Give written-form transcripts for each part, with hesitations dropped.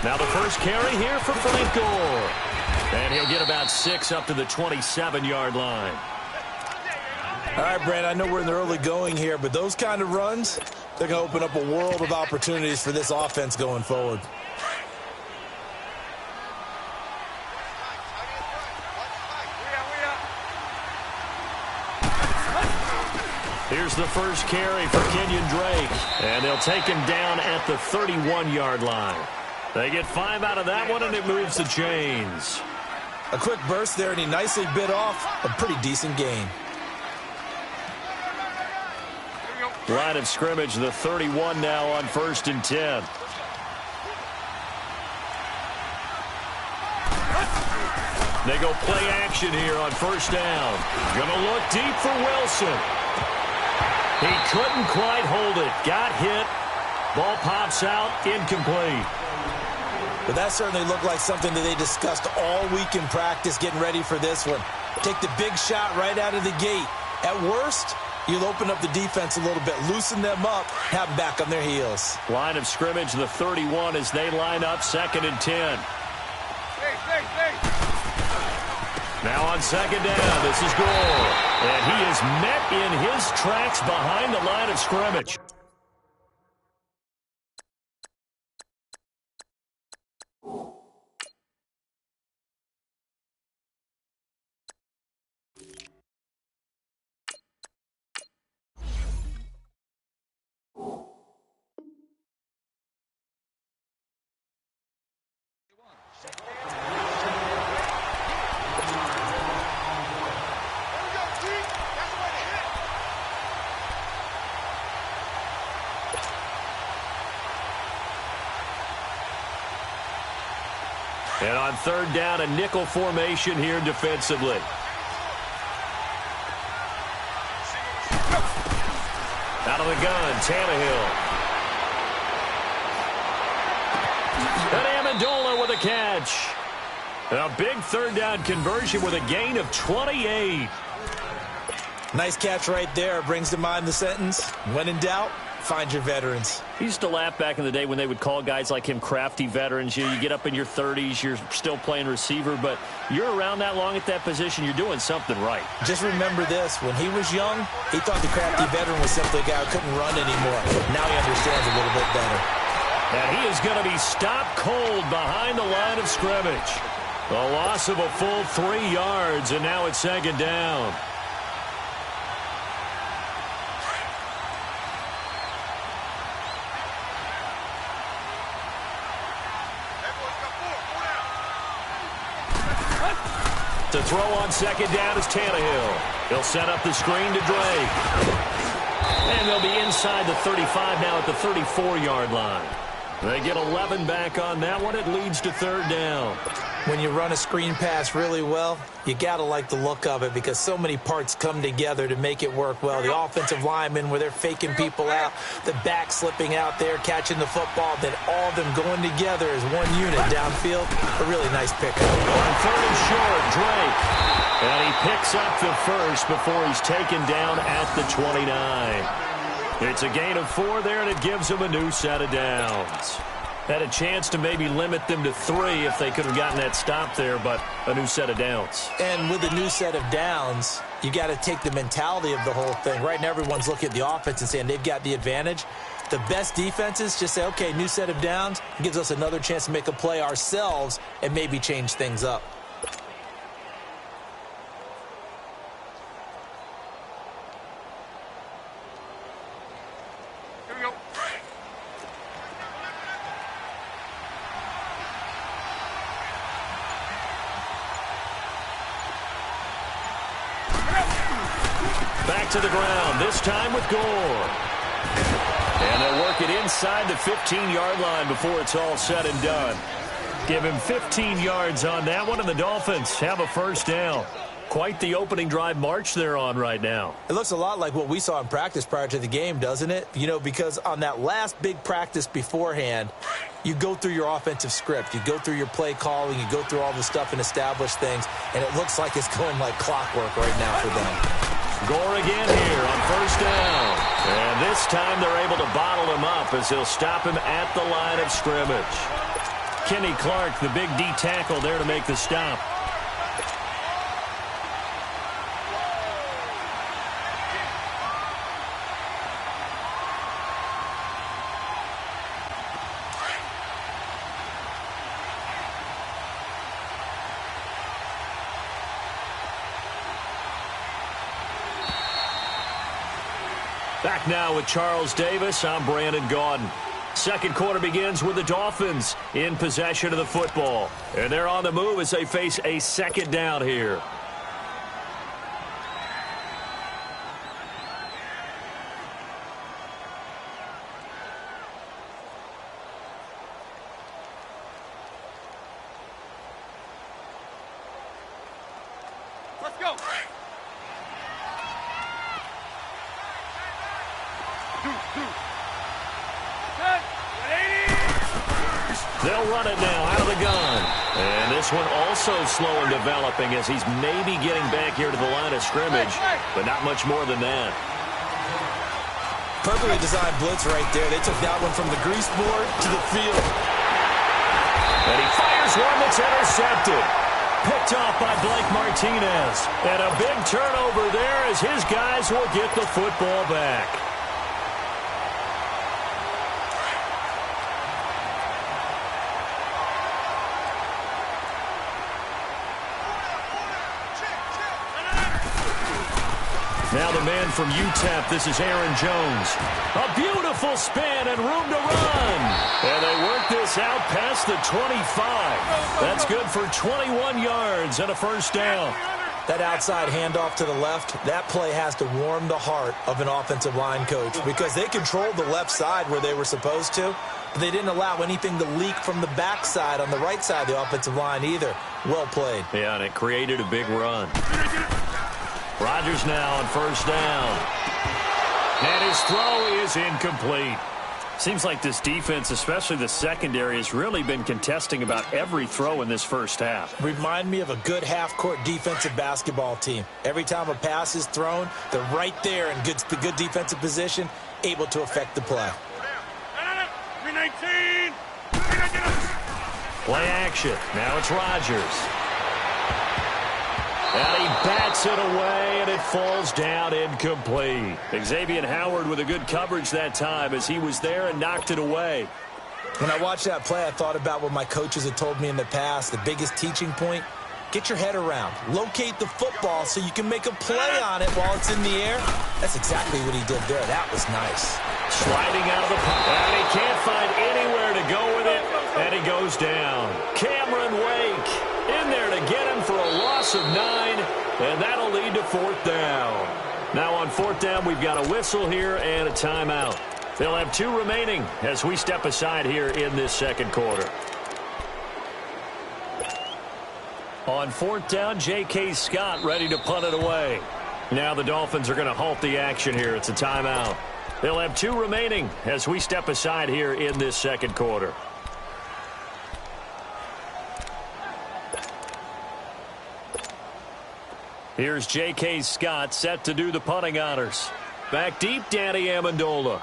Now the first carry here for Frank Gore. And he'll get about 6 up to the 27-yard line. All right, Brent, I know we're in the early going here, but those kind of runs, they're going to open up a world of opportunities for this offense going forward. Here's the first carry for Kenyon Drake. And they'll take him down at the 31-yard line. They get 5 out of that one, and it moves the chains. A quick burst there, and he nicely bit off a pretty decent gain. Line of scrimmage, the 31 now on 1st and 10. They go play action here on 1st down. Gonna look deep for Wilson. He couldn't quite hold it. Got hit. Ball pops out, incomplete. But that certainly looked like something that they discussed all week in practice getting ready for this one. Take the big shot right out of the gate. At worst, you'll open up the defense a little bit, loosen them up, have them back on their heels. Line of scrimmage, the 31 as they line up 2nd and 10. Now on 2nd down, this is Gore. And he is met in his tracks behind the line of scrimmage. And on 3rd down, a nickel formation here defensively. Out of the gun, Tannehill. And Amendola with a catch. A big 3rd down conversion with a gain of 28. Nice catch right there. Brings to mind the sentence, when in doubt, find your veterans. He used to laugh back in the day when they would call guys like him crafty veterans. You get up in your 30s, you're still playing receiver, but you're around that long at that position, you're doing something right. Just remember this. When he was young, he thought the crafty veteran was simply a guy who couldn't run anymore. Now he understands a little bit better. And he is going to be stopped cold behind the line of scrimmage. A loss of a full 3 yards, and now it's 2nd down. To throw on 2nd down is Tannehill. He'll set up the screen to Drake. And they'll be inside the 35 now at the 34-yard line. They get 11 back on that one. It leads to 3rd down. When you run a screen pass really well, you got to like the look of it because so many parts come together to make it work well. The offensive linemen where they're faking people out, the back slipping out there, catching the football, then all of them going together as one unit downfield. A really nice pickup. On 3rd and short, Drake. And he picks up the first before he's taken down at the 29. It's a gain of 4 there, and it gives him a new set of downs. Had a chance to maybe limit them to 3 if they could have gotten that stop there, but a new set of downs. And with a new set of downs, you got to take the mentality of the whole thing. Right now, everyone's looking at the offense and saying they've got the advantage. The best defenses just say, okay, new set of downs, gives us another chance to make a play ourselves and maybe change things up. Back to the ground, this time with Gore. And they'll work it inside the 15-yard line before it's all said and done. Give him 15 yards on that one, and the Dolphins have a 1st down. Quite the opening drive march they're on right now. It looks a lot like what we saw in practice prior to the game, doesn't it? You know, because on that last big practice beforehand, you go through your offensive script. You go through your play calling. You go through all the stuff and establish things. And it looks like it's going like clockwork right now for them. Gore again here on 1st down. And this time they're able to bottle him up as he'll stop him at the line of scrimmage. Kenny Clark, the big D tackle there to make the stop. Back now with Charles Davis. I'm Brandon Gaudin. Second quarter begins with the Dolphins in possession of the football. And they're on the move as they face a second down here. Let's go. They'll run it now out of the gun. And this one also slow in developing as he's maybe getting back here to the line of scrimmage, but not much more than that. Perfectly designed blitz right there. They took that one from the grease board to the field. And he fires one that's intercepted. Picked off by Blake Martinez. And a big turnover there as his guys will get the football back. Now the man from UTEP, this is Aaron Jones. A beautiful spin and room to run. And they work this out past the 25. That's good for 21 yards and a first down. That outside handoff to the left, that play has to warm the heart of an offensive line coach because they controlled the left side where they were supposed to, but they didn't allow anything to leak from the backside on the right side of the offensive line either. Well played. Yeah, and it created a big run. Rodgers now on first down. And his throw is incomplete. Seems like this defense, especially the secondary, has really been contesting about every throw in this first half. Remind me of a good half-court defensive basketball team. Every time a pass is thrown, they're right there in good defensive position, able to affect the play. 319. Play action. Now it's Rodgers. And he bats it away, and it falls down incomplete. Xavier Howard with a good coverage that time as he was there and knocked it away. When I watched that play, I thought about what my coaches had told me in the past. The biggest teaching point, get your head around. Locate the football so you can make a play on it while it's in the air. That's exactly what he did there. That was nice. Sliding out of the pocket, and he can't find anywhere to go with it, and he goes down. Cameron Wake in there to get him for a loss of 9, and that'll lead to fourth down. Now on fourth down, we've got a whistle here and a timeout. They'll have 2 remaining as we step aside here in this second quarter. On fourth down, J.K. Scott ready to punt it away. Now the Dolphins are going to halt the action here. It's a timeout. They'll have 2 remaining as we step aside here in this second quarter. Here's J.K. Scott set to do the punting honors. Back deep, Danny Amendola.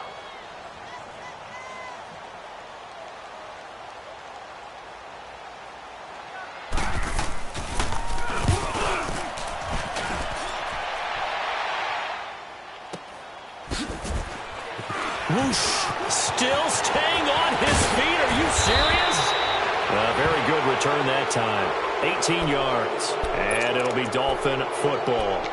Whoosh. Still staying on his feet. Are you serious? Very good return that time. 18 yards. And it'll be Dolphin football.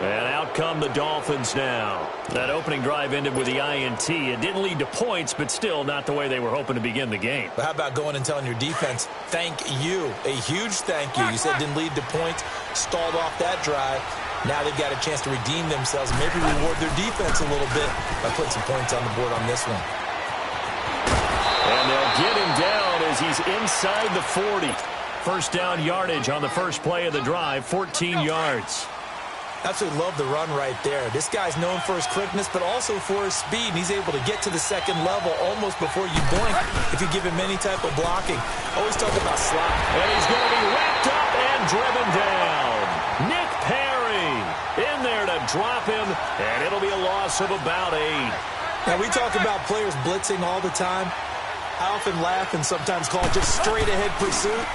And out come the Dolphins now. That opening drive ended with the INT. It didn't lead to points, but still not the way they were hoping to begin the game. But how about going and telling your defense, thank you, a huge thank you. You said it didn't lead to points, stalled off that drive. Now they've got a chance to redeem themselves, maybe reward their defense a little bit by putting some points on the board on this one. And they'll get him down as he's inside the 40. First down yardage on the first play of the drive, 14 yards. Absolutely love the run right there. This guy's known for his quickness, but also for his speed. And he's able to get to the second level almost before you blink if you give him any type of blocking. Always talk about slot. And he's going to be wrapped up and driven down. Nick Perry in there to drop him, and it'll be a loss of about 8. Now, we talk about players blitzing all the time. I often laugh and sometimes call it just straight-ahead pursuit.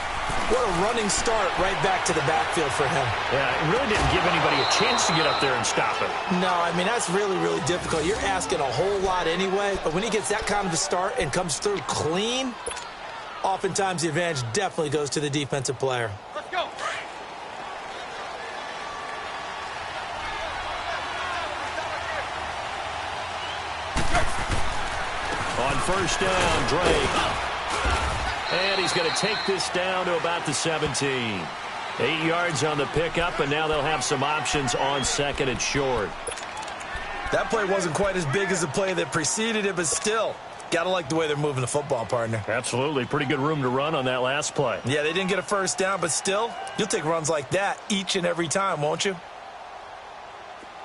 What a running start right back to the backfield for him. Yeah, it really didn't give anybody a chance to get up there and stop him. No, I mean, that's really, really difficult. You're asking a whole lot anyway, but when he gets that kind of a start and comes through clean, oftentimes the advantage definitely goes to the defensive player. Let's go. On first down, Drake. And he's going to take this down to about the 17. 8 yards on the pickup, and now they'll have some options on second and short. That play wasn't quite as big as the play that preceded it, but still, got to like the way they're moving the football, partner. Absolutely. Pretty good room to run on that last play. Yeah, they didn't get a first down, but still, you'll take runs like that each and every time, won't you?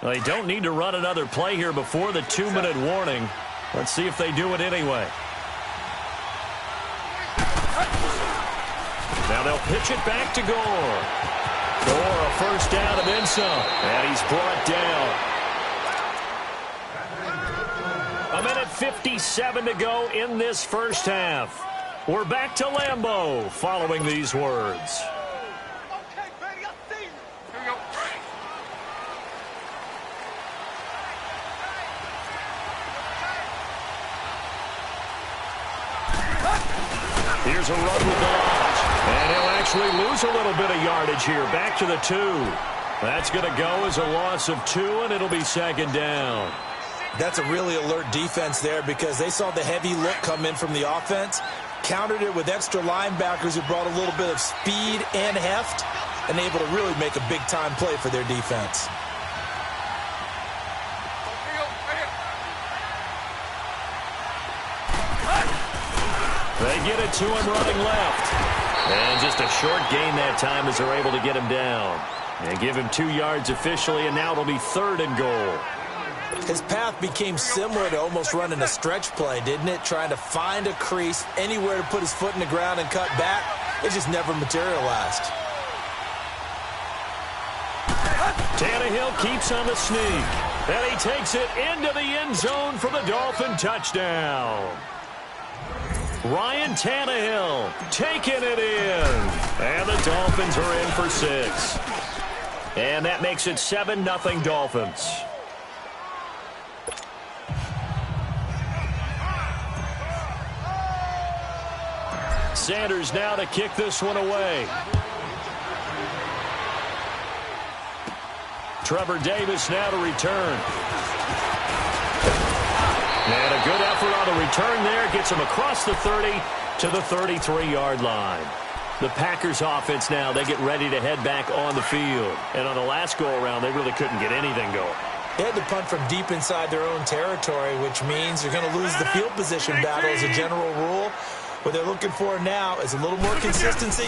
Well, they don't need to run another play here before the 2-minute warning. Let's see if they do it anyway. Now they'll pitch it back to Gore. Gore, a first down and then some. And he's brought down. 1:57 to go in this first half. We're back to Lambeau following these words. Okay, baby, I see you. Here we go. Here's a run with the launch. And he'll actually lose a little bit of yardage here. Back to the 2. That's going to go as a loss of 2, and it'll be second down. That's a really alert defense there because they saw the heavy look come in from the offense, countered it with extra linebackers who brought a little bit of speed and heft, and able to really make a big-time play for their defense. They get it to him running left. And just a short gain that time as they're able to get him down. And give him 2 yards officially, and now it'll be third and goal. His path became similar to almost running a stretch play, didn't it? Trying to find a crease, anywhere to put his foot in the ground and cut back. It just never materialized. Tannehill keeps on the sneak. And he takes it into the end zone for the Dolphin touchdown. Ryan Tannehill taking it in. And the Dolphins are in for 6. And that makes it 7-0 Dolphins. Sanders now to kick this one away. Trevor Davis now to return. And a good effort on the return there. Gets him across the 30 to the 33-yard line. The Packers offense now, they get ready to head back on the field. And on the last go-around, they really couldn't get anything going. They had to punt from deep inside their own territory, which means they're going to lose the field position battle as a general rule. What they're looking for now is a little more consistency,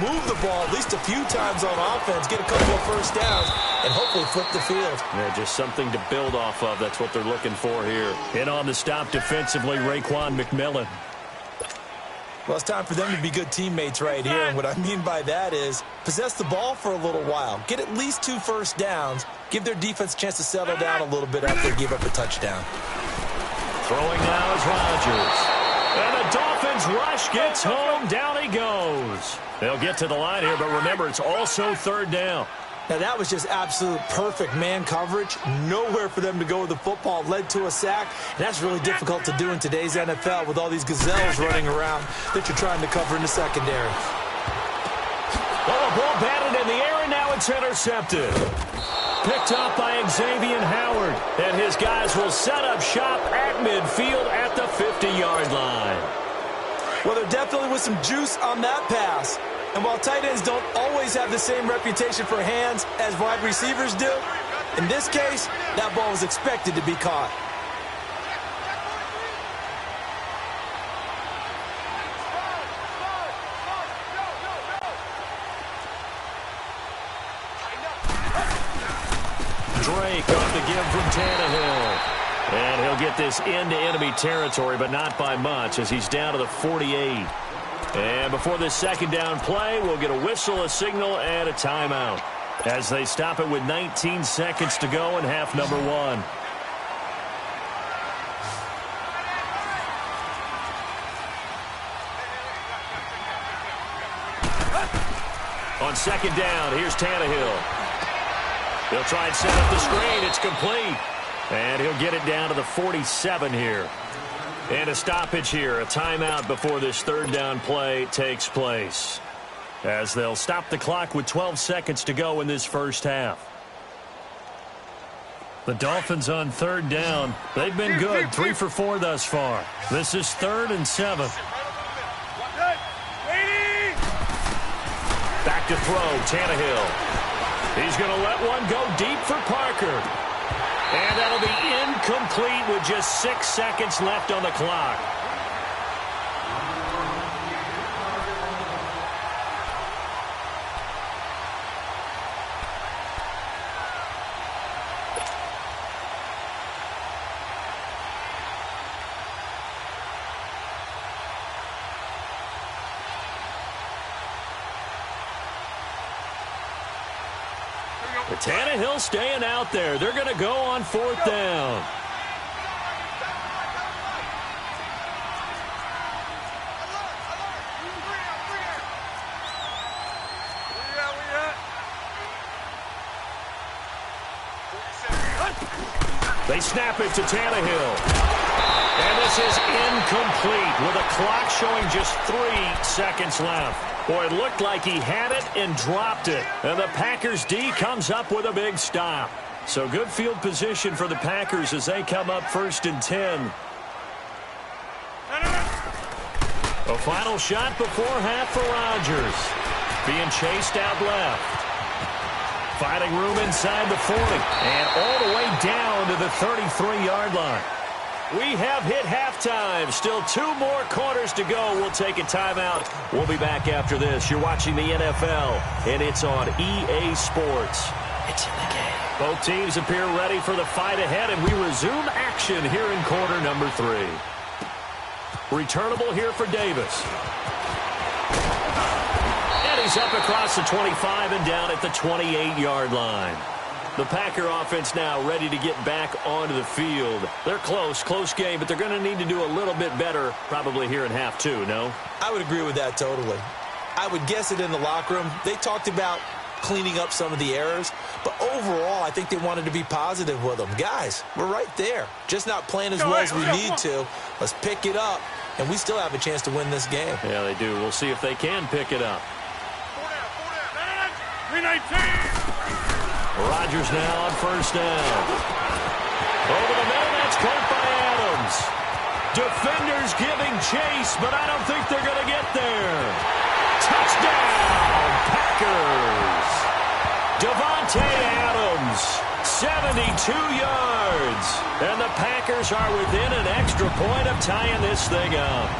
move the ball at least a few times on offense, get a couple of first downs, and hopefully flip the field. Yeah, just something to build off of. That's what they're looking for here. And on the stop defensively, Raekwon McMillan. Well, it's time for them to be good teammates right here, and what I mean by that is possess the ball for a little while, get at least 2 first downs, give their defense a chance to settle down a little bit after they give up a touchdown. Throwing now is Rodgers. And the Dolphins rush gets home. Down he goes. They'll get to the line here, but remember, it's also third down. Now, that was just absolute perfect man coverage. Nowhere for them to go with the football. Led to a sack. And that's really difficult to do in today's NFL with all these gazelles running around that you're trying to cover in the secondary. Well, the ball batted in the air, and now it's intercepted. Picked up by Xavier Howard. And his guys will set up shop at midfield at the 50-yard line. Well, there definitely was some juice on that pass. And while tight ends don't always have the same reputation for hands as wide receivers do, in this case, that ball was expected to be caught. Drake on the give from Tannehill. And he'll get this into enemy territory, but not by much as he's down to the 48. And before this second down play, we'll get a whistle, a signal, and a timeout as they stop it with 19 seconds to go in half number 1. On second down, here's Tannehill. He'll try and set up the screen. It's complete. And he'll get it down to the 47 here. And a stoppage here, a timeout before this third down play takes place, as they'll stop the clock with 12 seconds to go in this first half. The Dolphins on third down. They've been good, 3 for 4 thus far. This is 3rd and 7. Back to throw, Tannehill. He's going to let one go deep for Parker. And that'll be incomplete with just 6 seconds left on the clock. Tannehill staying out there. They're going to go on 4th down. They snap it to Tannehill. And this is incomplete with a clock showing just 3 seconds left. Boy, it looked like he had it and dropped it. And the Packers D comes up with a big stop. So good field position for the Packers as they come up 1st and 10. A final shot before half for Rodgers. Being chased out left. Finding room inside the 40. And all the way down to the 33-yard line. We have hit halftime. Still 2 more quarters to go. We'll take a timeout. We'll be back after this. You're watching the NFL, and it's on EA Sports. It's in the game. Both teams appear ready for the fight ahead, and we resume action here in quarter number 3. Returnable here for Davis. And he's up across the 25 and down at the 28-yard line. The Packer offense now ready to get back onto the field. They're close game, but they're going to need to do a little bit better probably here in half 2, no? I would agree with that totally. I would guess it in the locker room. They talked about cleaning up some of the errors, but overall, I think they wanted to be positive with them. Guys, we're right there. Just not playing as well as we need to. Let's pick it up, and we still have a chance to win this game. Yeah, they do. We'll see if they can pick it up. 319. Rodgers now on 1st down. Over the middle, that's caught by Adams. Defenders giving chase, but I don't think they're going to get there. Touchdown, Packers. Davante Adams, 72 yards. And the Packers are within an extra point of tying this thing up.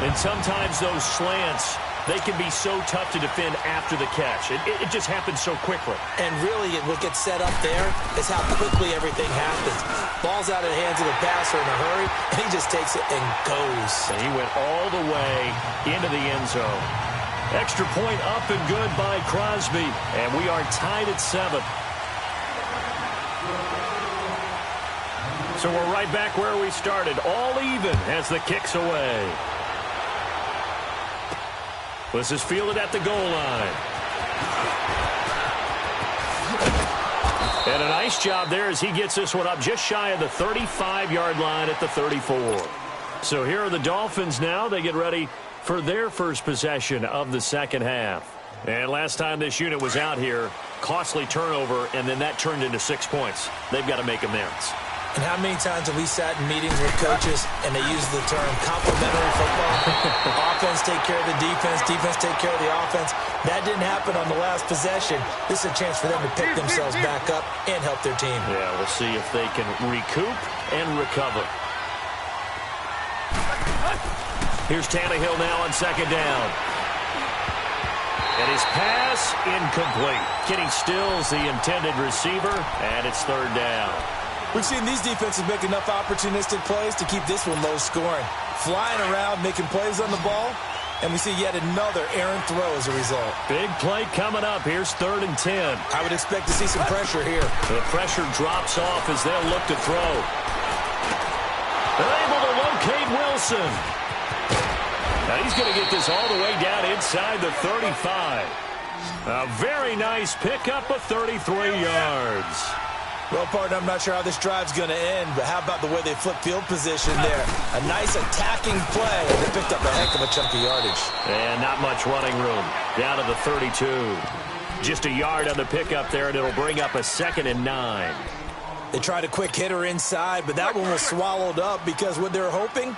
And sometimes those slants, they can be so tough to defend after the catch. It just happens so quickly. And really, what gets set up there is how quickly everything happens. Ball's out of the hands of the passer in a hurry, and he just takes it and goes. And he went all the way into the end zone. Extra point up and good by Crosby. And we are tied at 7. So we're right back where we started. All even as the kick's away. This is fielded at the goal line. And a nice job there as he gets this one up just shy of the 35-yard line at the 34. So here are the Dolphins now. They get ready for their first possession of the second half. And last time this unit was out here, costly turnover, and then that turned into 6 points. They've got to make amends. And how many times have we sat in meetings with coaches and they use the term complementary football? Offense take care of the defense, defense take care of the offense. That didn't happen on the last possession. This is a chance for them to pick themselves back up and help their team. Yeah, we'll see if they can recoup and recover. Here's Tannehill now on second down. And his pass incomplete. Kenny Stills the intended receiver, and it's 3rd down. We've seen these defenses make enough opportunistic plays to keep this one low scoring. Flying around, making plays on the ball, and we see yet another errant throw as a result. Big play coming up. Here's 3rd and 10. I would expect to see some pressure here. The pressure drops off as they'll look to throw. They're able to locate Wilson. Now he's going to get this all the way down inside the 35. A very nice pickup of 33 yards. Well, partner, I'm not sure how this drive's going to end, but how about the way they flip field position there? A nice attacking play. They picked up a heck of a chunk of yardage. And not much running room. Down to the 32. Just a yard on the pickup there, and it'll bring up a 2nd and 9. They tried a quick hitter inside, but that one was swallowed up because what they're hoping,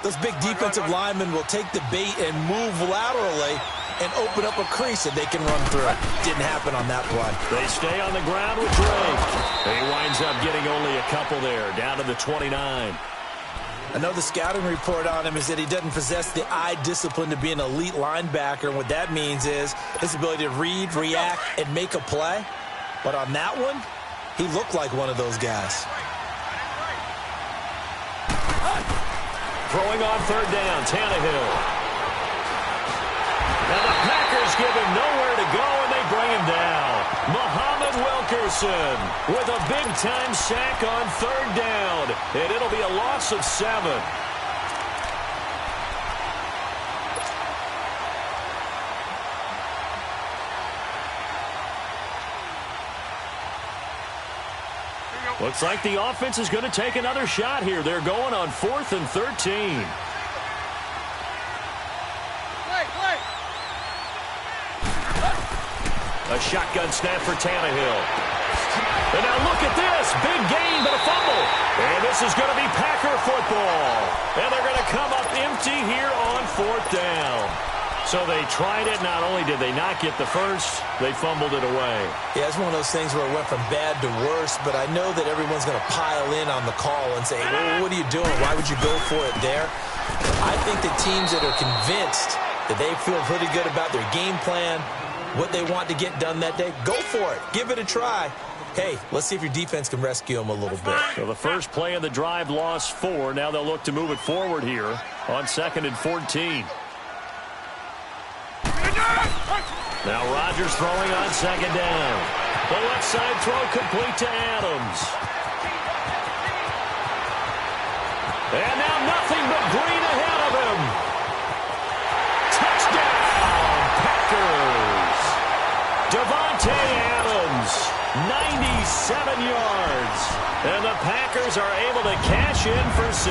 those big defensive linemen will take the bait and move laterally and open up a crease that they can run through. Didn't happen on that play. They stay on the ground with Drake. He winds up getting only a couple there, down to the 29. I know the scouting report on him is that he doesn't possess the eye discipline to be an elite linebacker. And what that means is his ability to read, react, and make a play. But on that one, he looked like one of those guys. Throwing on 3rd down, Tannehill. Now the Packers give him nowhere to go, and they bring him down. Muhammad Wilkerson with a big-time sack on 3rd down, and it'll be a loss of 7. Looks like the offense is going to take another shot here. They're going on 4th and 13. A shotgun snap for Tannehill. And now look at this. Big gain, but a fumble. And this is going to be Packer football. And they're going to come up empty here on 4th down. So they tried it. Not only did they not get the first, they fumbled it away. Yeah, it's one of those things where it went from bad to worse, but I know that everyone's going to pile in on the call and say, well, what are you doing? Why would you go for it there? I think the teams that are convinced that they feel pretty good about their game plan, what they want to get done that day, go for it. Give it a try. Hey, let's see if your defense can rescue them a little bit. So the first play of the drive lost 4. Now they'll look to move it forward here on 2nd and 14. Now Rodgers throwing on 2nd down. The left side throw complete to Adams. And now nothing but green ahead of him. Touchdown, Packers. Devontae Adams, 97 yards. And the Packers are able to cash in for 6.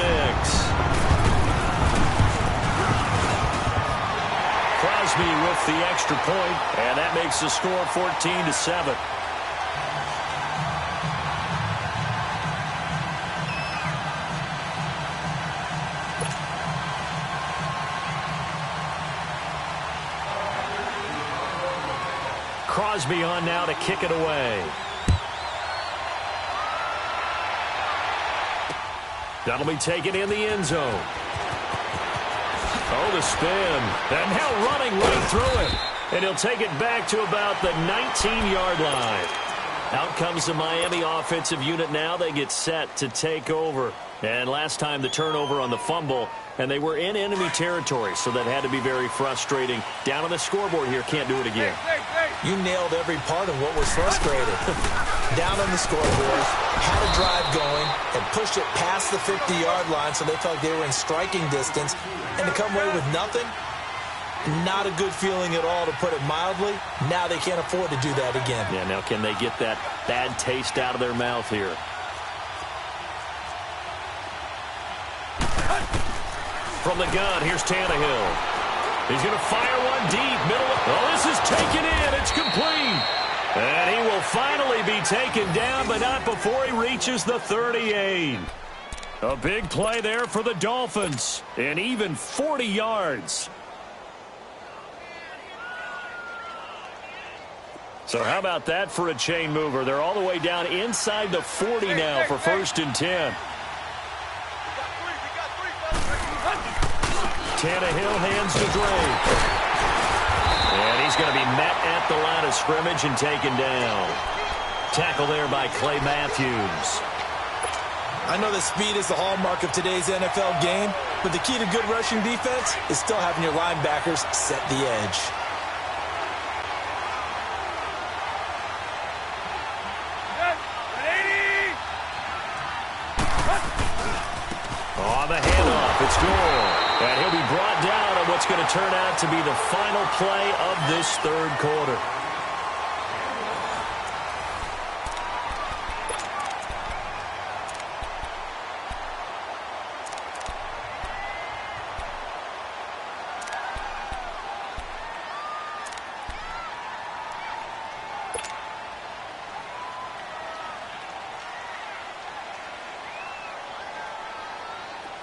Crosby with the extra point, and that makes the score 14-7. Crosby on now to kick it away. That'll be taken in the end zone. Oh, the spin. And now running right through it. And he'll take it back to about the 19-yard line. Out comes the Miami offensive unit now. They get set to take over. And last time the turnover on the fumble, and they were in enemy territory, so that had to be very frustrating. Down on the scoreboard here, can't do it again. You nailed every part of what was frustrating. Down on the scoreboard, had a drive going, had pushed it past the 50-yard line, so they felt like they were in striking distance, and to come away with nothing, not a good feeling at all, to put it mildly. Now they can't afford to do that again. Yeah, now can they get that bad taste out of their mouth here? From the gun, here's Tannehill. He's going to fire one deep, middle. Oh, this is taken in. It's complete. And he will finally be taken down, but not before he reaches the 38. A big play there for the Dolphins. And even 40 yards. So how about that for a chain mover? They're all the way down inside the 40 now for 1st and 10. Tannehill hands to Drake. And he's going to be met at the line of scrimmage and taken down. Tackle there by Clay Matthews. I know that speed is the hallmark of today's NFL game, but the key to good rushing defense is still having your linebackers set the edge. On the handoff, it's Gore. And he'll be brought down on what's going to turn out to be the final play of this 3rd quarter.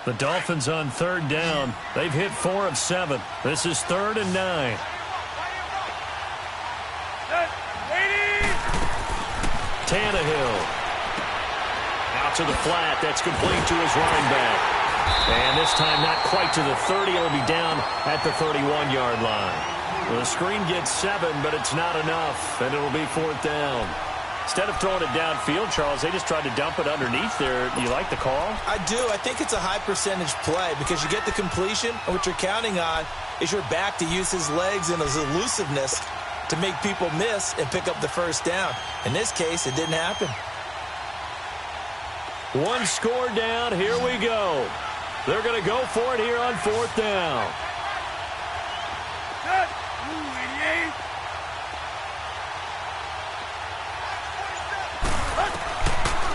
The Dolphins on third down. They've hit 4 of 7. This is 3rd and 9. Tannehill. Out to the flat. That's complete to his running back. And this time not quite to the 30. It'll be down at the 31-yard line. Well, the screen gets 7, but it's not enough, and it'll be 4th down. Instead of throwing it downfield, Charles, they just tried to dump it underneath there. You like the call? I do. I think it's a high-percentage play because you get the completion, and what you're counting on is your back to use his legs and his elusiveness to make people miss and pick up the first down. In this case, it didn't happen. One score down. Here we go. They're going to go for it here on 4th down.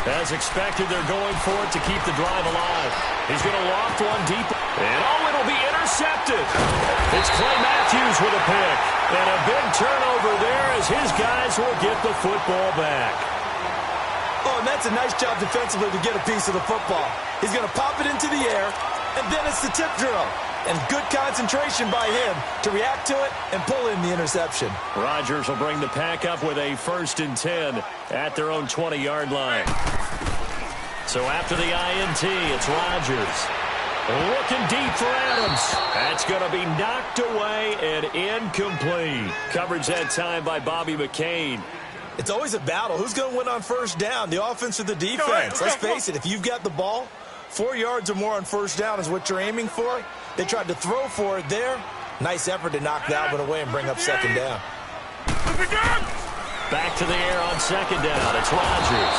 As expected, they're going for it to keep the drive alive. He's going to loft one deep. And, it'll be intercepted. It's Clay Matthews with a pick. And a big turnover there as his guys will get the football back. Oh, and that's a nice job defensively to get a piece of the football. He's going to pop it into the air, and then it's the tip drill. And good concentration by him to react to it and pull in the interception. Rodgers will bring the pack up with a 1st and 10 at their own 20-yard line. So after the INT, it's Rodgers. Looking deep for Adams. That's going to be knocked away and incomplete. Coverage that time by Bobby McCain. It's always a battle. Who's going to win on first down, the offense or the defense? Let's face it, if you've got the ball, 4 yards or more on first down is what you're aiming for. They tried to throw for it there. Nice effort to knock that one away and bring up 2nd down. Back to the air on 2nd down. It's Rodgers.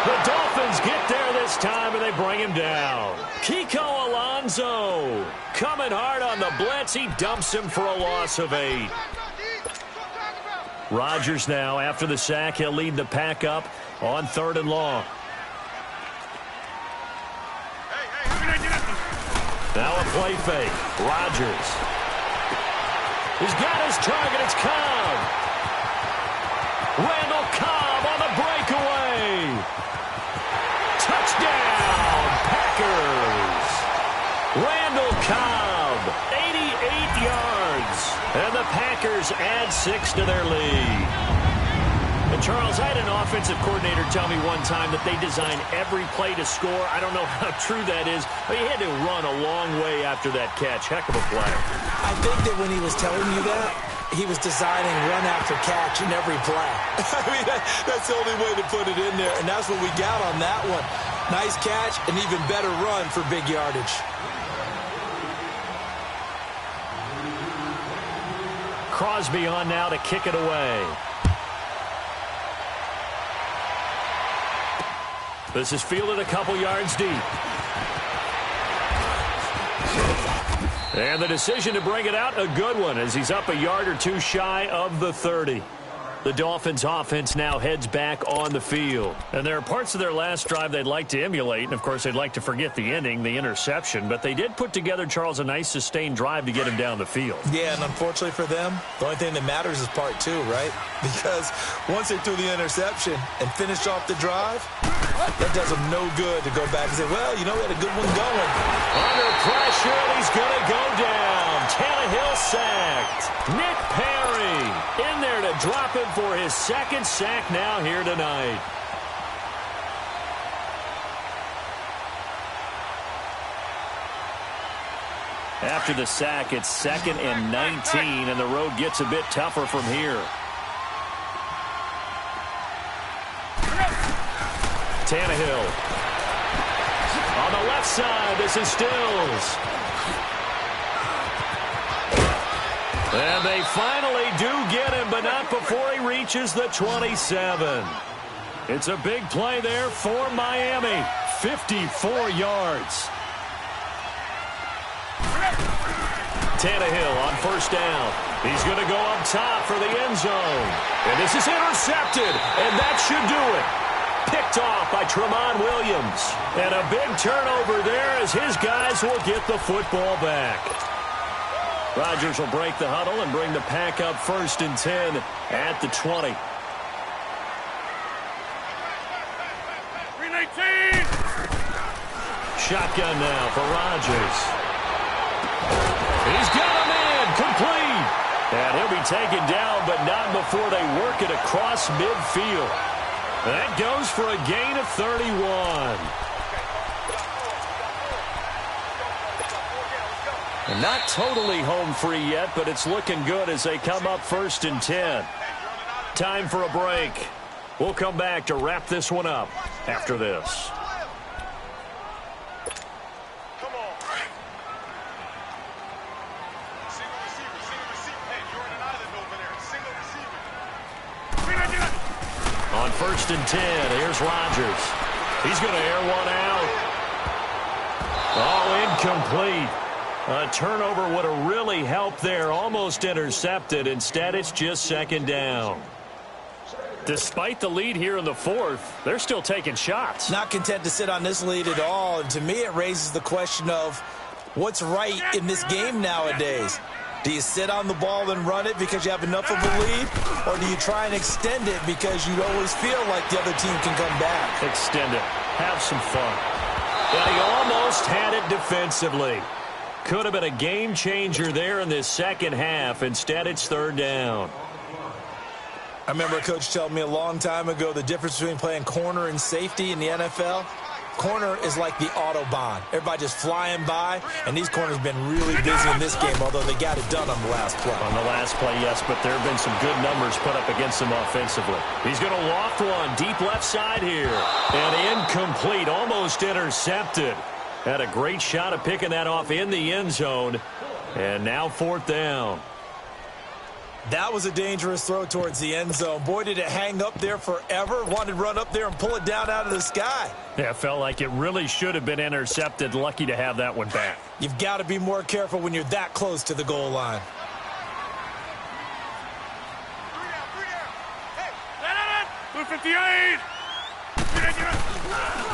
The Dolphins get there this time, and they bring him down. Kiko Alonso coming hard on the blitz. He dumps him for a loss of 8. Rodgers now, after the sack, he'll lead the pack up on 3rd and long. Now a play fake. Rodgers. He's got his target. It's Cobb. Randall Cobb on the breakaway. Touchdown, Packers. Randall Cobb, 88 yards. And the Packers add 6 to their lead. And Charles, I had an offensive coordinator tell me one time that they design every play to score. I don't know how true that is, but he had to run a long way after that catch. Heck of a play. I think that when he was telling you that, he was designing run after catch in every play. I mean, that's the only way to put it in there, and that's what we got on that one. Nice catch, an even better run for big yardage. Crosby on now to kick it away. This is fielded a couple yards deep. And the decision to bring it out, a good one, as he's up a yard or two shy of the 30. The Dolphins offense now heads back on the field. And there are parts of their last drive they'd like to emulate. And, of course, they'd like to forget the ending, the interception. But they did put together, Charles, a nice sustained drive to get him down the field. Yeah, and unfortunately for them, the only thing that matters is part 2, right? Because once they threw the interception and finished off the drive, that does them no good to go back and say, well, you know, we had a good one going. Under pressure, and he's going to go down. Tannehill sacked. Nick Perry in there to drop him for his 2nd sack now here tonight. After the sack, it's 2nd and 19, and the road gets a bit tougher from here. Tannehill. On the left side, this is Stills. And they finally do get him, but not before he reaches the 27. It's a big play there for Miami. 54 yards. Tannehill on first down. He's going to go up top for the end zone. And this is intercepted, and that should do it. Picked off by Tramon Williams. And a big turnover there as his guys will get the football back. Rodgers will break the huddle and bring the pack up 1st and 10 at the 20. 319. shotgun now for Rodgers. He's got him in, complete. And he'll be taken down, but not before they work it across midfield. That goes for a gain of 31. And not totally home free yet, but it's looking good as they come up 1st and 10. Time for a break. We'll come back to wrap this one up after this. On 1st and 10, here's Rodgers. He's going to air one out. Oh, incomplete. A turnover would have really helped there. Almost intercepted. Instead, it's just 2nd down. Despite the lead here in the 4th, they're still taking shots. Not content to sit on this lead at all. And to me, it raises the question of what's right in this game nowadays. Do you sit on the ball and run it because you have enough of a lead? Or do you try and extend it because you always feel like the other team can come back? Extend it. Have some fun. But he almost had it defensively. Could have been a game changer there in this second half. Instead, it's 3rd down. I remember a coach telling me a long time ago the difference between playing corner and safety in the NFL. Corner is like the Autobahn. Everybody just flying by, and these corners have been really busy in this game, although they got it done on the last play. On the last play, yes, but there have been some good numbers put up against them offensively. He's going to loft one deep left side here. And incomplete, almost intercepted. Had a great shot of picking that off in the end zone. And now 4th down. That was a dangerous throw towards the end zone. Boy, did it hang up there forever. Wanted to run up there and pull it down out of the sky. Yeah, it felt like it really should have been intercepted. Lucky to have that one back. You've got to be more careful when you're that close to the goal line.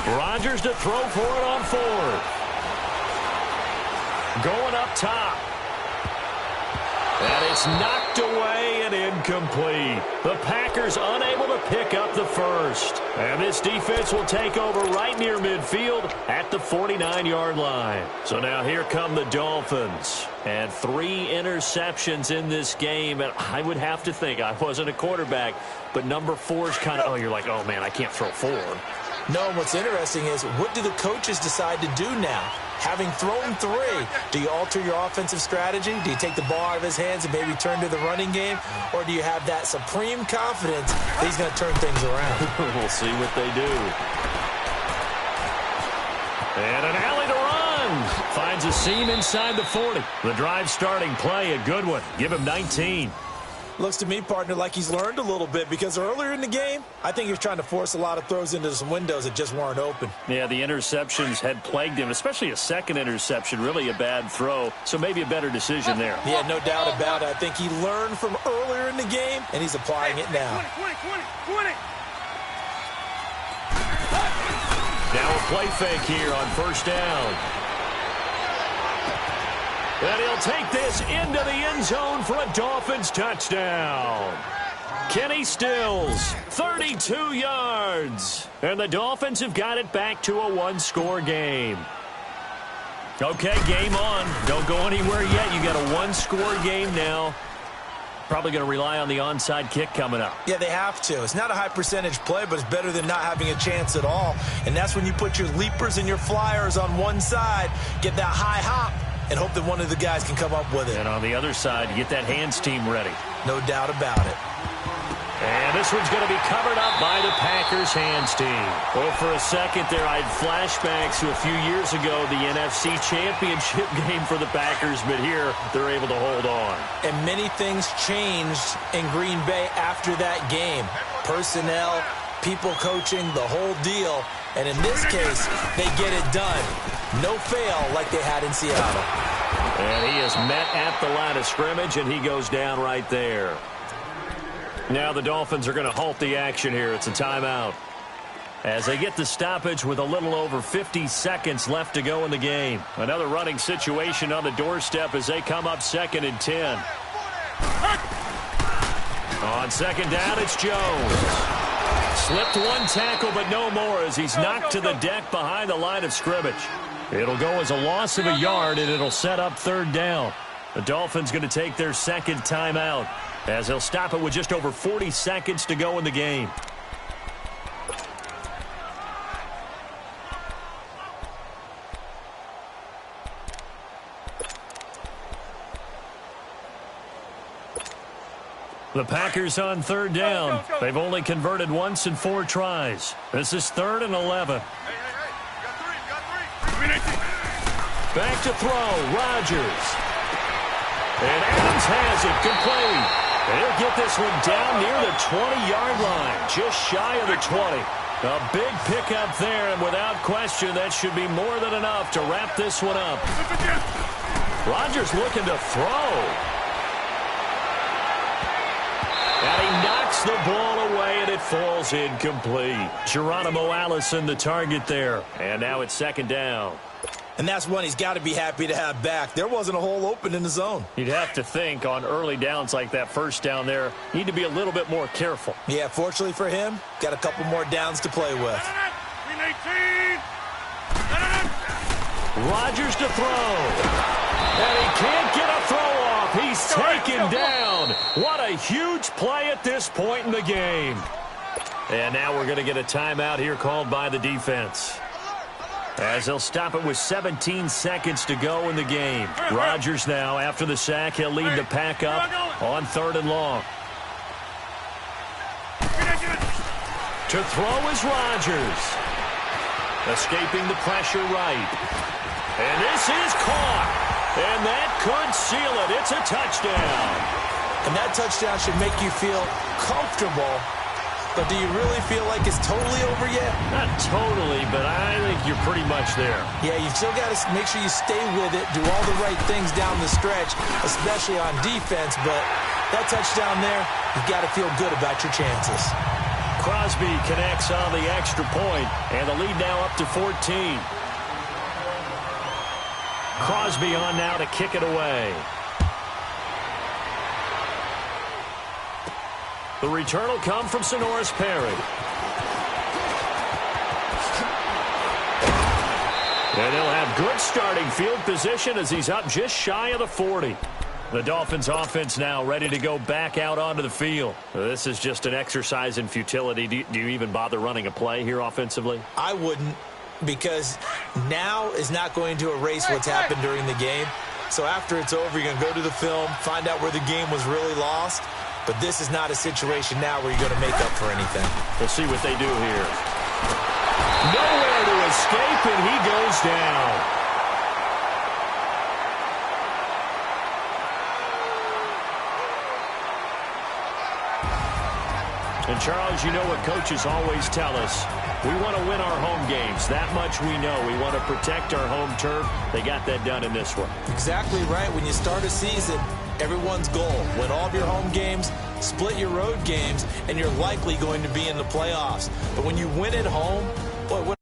Rodgers to throw for it on 4th. Going up top. And it's knocked away and incomplete. The Packers unable to pick up the first. And this defense will take over right near midfield at the 49-yard line. So now here come the Dolphins. And 3 interceptions in this game. And I would have to think, I wasn't a quarterback, but number 4 is kind of, oh, you're like, oh, man, I can't throw 4. No, what's interesting is what do the coaches decide to do now? Having thrown 3, do you alter your offensive strategy? Do you take the ball out of his hands and maybe turn to the running game? Or do you have that supreme confidence that he's going to turn things around? We'll see what they do. And an alley to run. Finds a seam inside the 40. The drive starting play, a good one. Give him 19. Looks to me, partner, like he's learned a little bit because earlier in the game, I think he was trying to force a lot of throws into some windows that just weren't open. Yeah, the interceptions had plagued him, especially a second interception, really a bad throw, so maybe a better decision there. Yeah, no doubt about it. I think he learned from earlier in the game, and he's applying it now. 20. Now a play fake here on 1st down. And he'll take this into the end zone for a Dolphins touchdown. Kenny Stills, 32 yards. And the Dolphins have got it back to a 1-score game. Okay, game on. Don't go anywhere yet. You got a 1-score game now. Probably going to rely on the onside kick coming up. Yeah, they have to. It's not a high percentage play, but it's better than not having a chance at all. And that's when you put your leapers and your flyers on one side, get that high hop, and hope that one of the guys can come up with it. And on the other side, you get that hands team ready. No doubt about it. And this one's going to be covered up by the Packers hands team. Well, for a second there, I had flashbacks to a few years ago, the NFC Championship game for the Packers, but here they're able to hold on. And many things changed in Green Bay after that game. Personnel, people coaching, the whole deal. And in this case, they get it done. No fail like they had in Seattle. And he is met at the line of scrimmage, and he goes down right there. Now the Dolphins are going to halt the action here. It's a timeout. As they get the stoppage with a little over 50 seconds left to go in the game. Another running situation on the doorstep as they come up 2nd and 10. On 2nd down, it's Jones. Slipped one tackle, but no more as he's knocked to the deck behind the line of scrimmage. It'll go as a loss of a yard, and it'll set up third down. The Dolphins going to take their second timeout as they'll stop it with just over 40 seconds to go in the game. The Packers on third down. They've only converted once in 4 tries. This is 3rd and 11. Back to throw, Rodgers. And Adams has it, complete. They'll get this one down near the 20-yard line, just shy of the 20. A big pickup there, and without question, that should be more than enough to wrap this one up. Rodgers looking to throw. And he knocks the ball away, and it falls incomplete. Geronimo Allison, the target there. And now it's 2nd down. And that's one he's got to be happy to have back. There wasn't a hole open in the zone. You'd have to think on early downs like that first down there, need to be a little bit more careful. Yeah, fortunately for him, got a couple more downs to play with. Rodgers to throw. And he can't get a throw off. He's taken down. What a huge play at this point in the game. And now we're going to get a timeout here called by the defense, as they'll stop it with 17 seconds to go in the game. Rodgers now, after the sack, he'll lead the pack up on 3rd and long. To throw is Rodgers. Escaping the pressure right. And this is caught. And that could seal it. It's a touchdown. And that touchdown should make you feel comfortable. But do you really feel like it's totally over yet? Not totally, but I think you're pretty much there. Yeah, you've still got to make sure you stay with it, do all the right things down the stretch, especially on defense. But that touchdown there, you've got to feel good about your chances. Crosby connects on the extra point, and the lead now up to 14. Crosby on now to kick it away. The return will come from Sonoris Perry. And he'll have good starting field position as he's up just shy of the 40. The Dolphins offense now ready to go back out onto the field. This is just an exercise in futility. Do you even bother running a play here offensively? I wouldn't, because now is not going to erase what's happened during the game. So after it's over, you're going to go to the film, find out where the game was really lost. But this is not a situation now where you're going to make up for anything. We'll see what they do here. Nowhere to escape, and he goes down. And, Charles, you know what coaches always tell us. We want to win our home games. That much we know. We want to protect our home turf. They got that done in this one. Exactly right. When you start a season, everyone's goal: win all of your home games, split your road games, and you're likely going to be in the playoffs. But when you win at home, boy, what